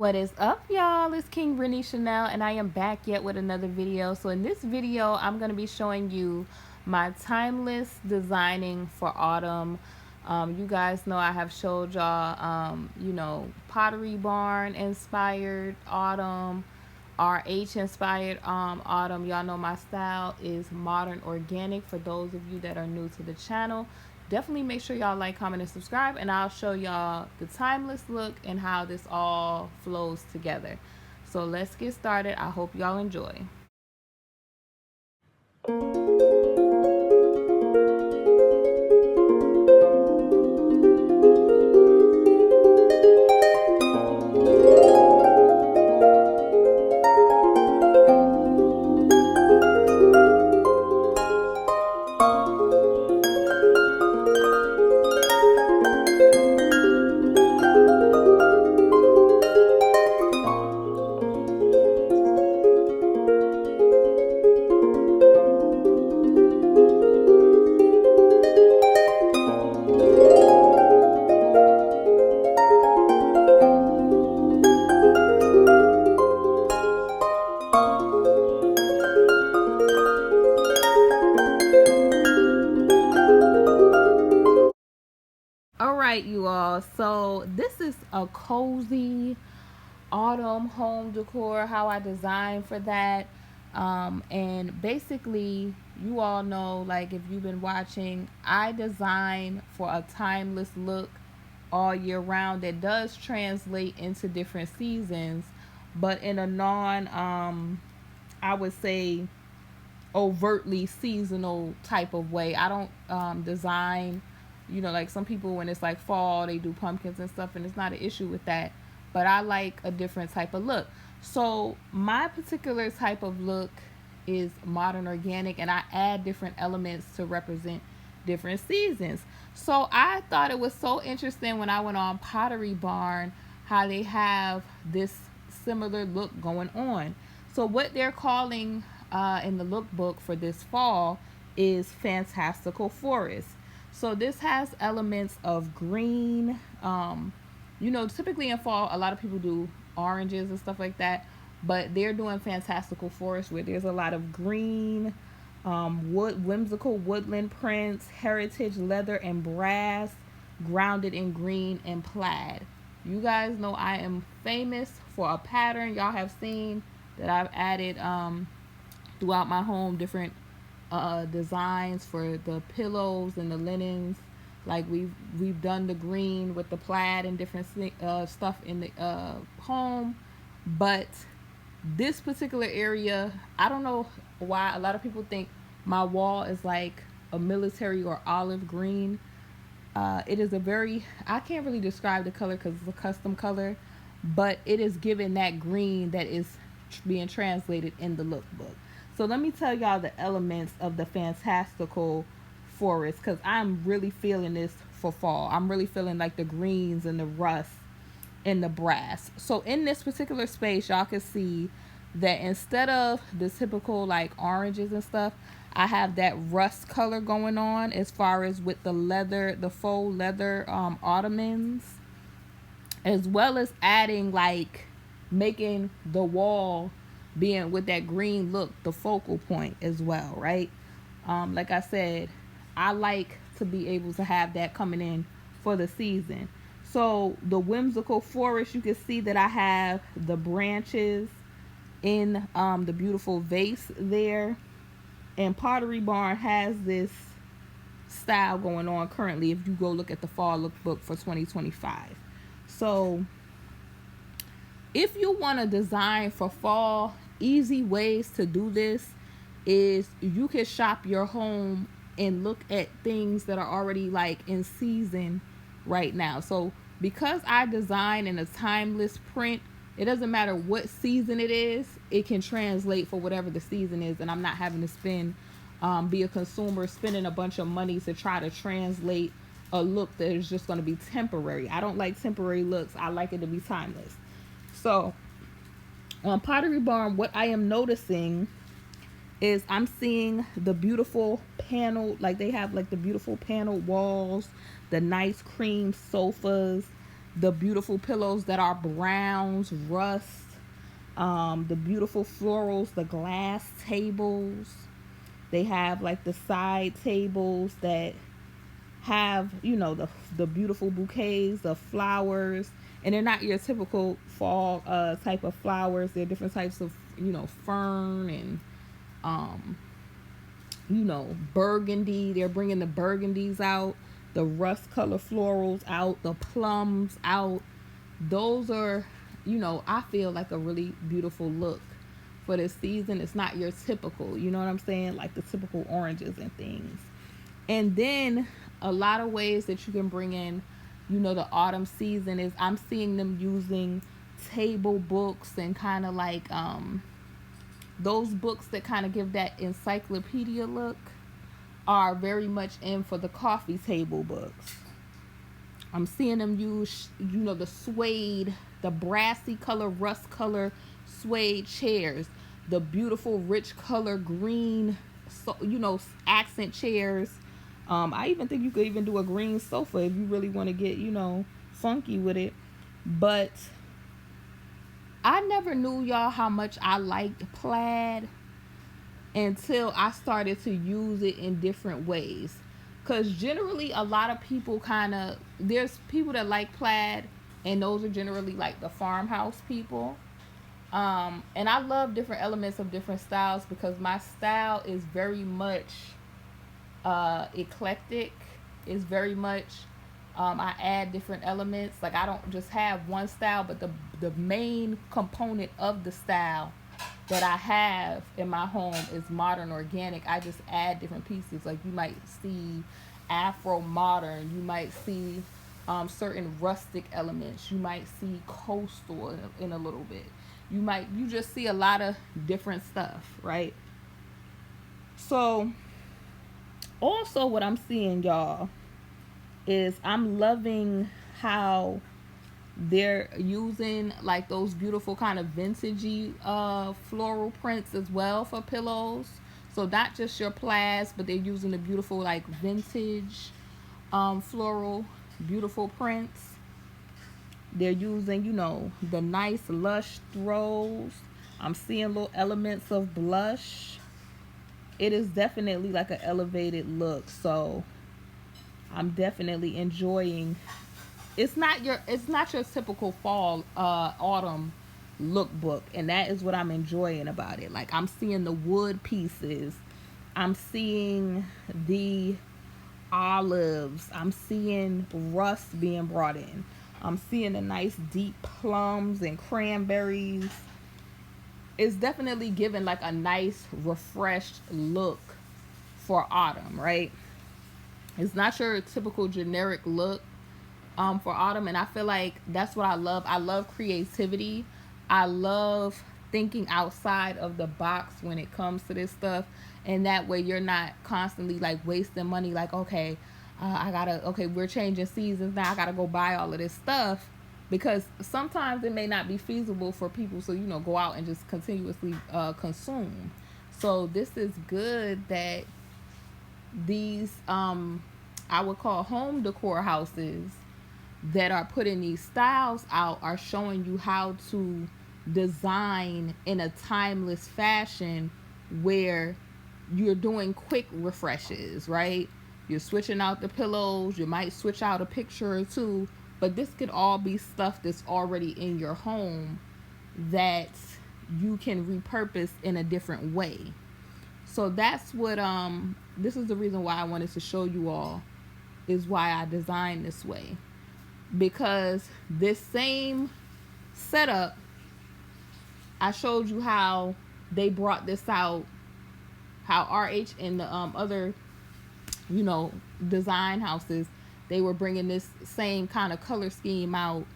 What is up, y'all? It's KingBritneyChanel and I am back yet with another video. So in this video, I'm going to be showing you my timeless designing for autumn. You guys know I have showed y'all, Pottery Barn inspired autumn, RH inspired autumn. Y'all know my style is modern organic. For those of you that are new to the channel, definitely make sure y'all like, comment, and subscribe, and I'll show y'all the timeless look and how this all flows together. So let's get started. I hope y'all enjoy. Alright, you all, so this is a cozy autumn home decor, how I designed for that. And basically, you all know, like, if you've been watching, I design for a timeless look all year round that does translate into different seasons, but in a I would say, overtly seasonal type of way. I don't design, like some people, when it's like fall, they do pumpkins and stuff, and it's not an issue with that, but I like a different type of look. So my particular type of look is modern organic, and I add different elements to represent different seasons. So I thought it was so interesting when I went on Pottery Barn how they have this similar look going on. So what they're calling in the lookbook for this fall is Fantastical Forest. So this has elements of green. Typically in fall, a lot of people do oranges and stuff like that, but they're doing Fantastical Forest where there's a lot of green, whimsical woodland prints, heritage leather and brass, grounded in green and plaid. You guys know I am famous for a pattern. Y'all have seen that I've added throughout my home different designs for the pillows and the linens. Like we've done the green with the plaid and different stuff in the home, but this particular area, I don't know why a lot of people think my wall is like a military or olive green. It is I can't really describe the color because it's a custom color, but it is given that green that is being translated in the lookbook. So let me tell y'all the elements of the Fantastical Forest, because I'm really feeling this for fall. I'm really feeling like the greens and the rust and the brass. So in this particular space, y'all can see that instead of the typical like oranges and stuff, I have that rust color going on as far as with the leather, the faux leather ottomans, as well as adding, like, making the wall being with that green look the focal point as well, right? Like I said, I like to be able to have that coming in for the season. So the whimsical forest, you can see that I have the branches in the beautiful vase there, and Pottery Barn has this style going on currently if you go look at the fall lookbook for 2025. So if you want to design for fall, easy ways to do this is you can shop your home and look at things that are already like in season right now. So because I design in a timeless print, it doesn't matter what season it is, it can translate for whatever the season is, and I'm not having to be a consumer spending a bunch of money to try to translate a look that is just going to be temporary. I don't like temporary looks. I like it to be timeless. So on Pottery Barn, what I am noticing is I'm seeing the beautiful panel, like they have like the beautiful panel walls, the nice cream sofas, the beautiful pillows that are browns, rust, the beautiful florals, the glass tables. They have like the side tables that have, you know, the beautiful bouquets of flowers, and they're not your typical fall type of flowers. They're different types of, you know, fern and you know, burgundy. They're bringing the burgundies out, the rust color florals out, the plums out. Those are, you know, I feel like a really beautiful look for this season. It's not your typical, you know what I'm saying, like the typical oranges and things. And then a lot of ways that you can bring in, you know, the autumn season is I'm seeing them using table books and kind of like those books that kind of give that encyclopedia look are very much in for the coffee table books. I'm seeing them use, you know, the suede, the brassy color, rust color suede chairs, the beautiful rich color green, so, you know, accent chairs. I even think you could even do a green sofa if you really want to get, you know, funky with it. But I never knew, y'all, how much I liked plaid until I started to use it in different ways. Because generally a lot of people kind of, there's people that like plaid, and those are generally like the farmhouse people. And I love different elements of different styles because my style is very much eclectic. It's very much I add different elements. Like I don't just have one style, but the main component of the style that I have in my home is modern organic. I just add different pieces. Like you might see Afro modern, you might see certain rustic elements, you might see coastal in a little bit. You just see a lot of different stuff, right? So also what I'm seeing, y'all, is I'm loving how they're using like those beautiful kind of vintagey floral prints as well for pillows. So not just your plaids, but they're using the beautiful like vintage floral beautiful prints. They're using, you know, the nice lush throws. I'm seeing little elements of blush. It is definitely like an elevated look. So I'm definitely enjoying. It's not your typical fall autumn lookbook, and that is what I'm enjoying about it. Like I'm seeing the wood pieces, I'm seeing the olives, I'm seeing rust being brought in, I'm seeing the nice deep plums and cranberries. It's definitely giving like a nice refreshed look for autumn, right? It's not your typical generic look for autumn, and I feel like that's what I love. I love creativity. I love thinking outside of the box when it comes to this stuff, and that way you're not constantly like wasting money. Like, okay, we're changing seasons now, I gotta go buy all of this stuff, because sometimes it may not be feasible for people to, you know, go out and just continuously consume. So this is good that these I would call home decor houses that are putting these styles out are showing you how to design in a timeless fashion where you're doing quick refreshes, right? You're switching out the pillows, you might switch out a picture or two, but this could all be stuff that's already in your home that you can repurpose in a different way. So that's what this is the reason why I wanted to show you all, is why I designed this way. Because this same setup, I showed you how they brought this out, how RH and the other, you know, design houses, they were bringing this same kind of color scheme out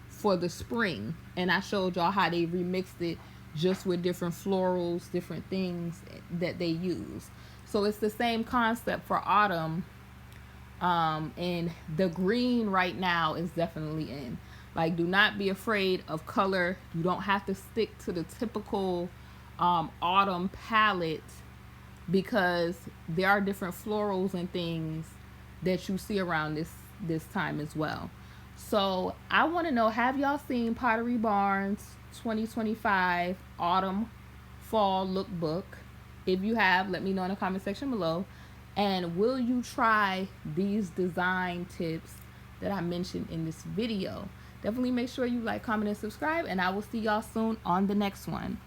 for the spring. And I showed y'all how they remixed it just with different florals, different things that they use. So it's the same concept for autumn. And the green right now is definitely in. Like, do not be afraid of color. You don't have to stick to the typical autumn palette, because there are different florals and things that you see around this time as well. So I want to know, have y'all seen Pottery Barn's 2025 Autumn Fall Lookbook? If you have, let me know in the comment section below. And will you try these design tips that I mentioned in this video? Definitely make sure you like, comment, and subscribe, and I will see y'all soon on the next one.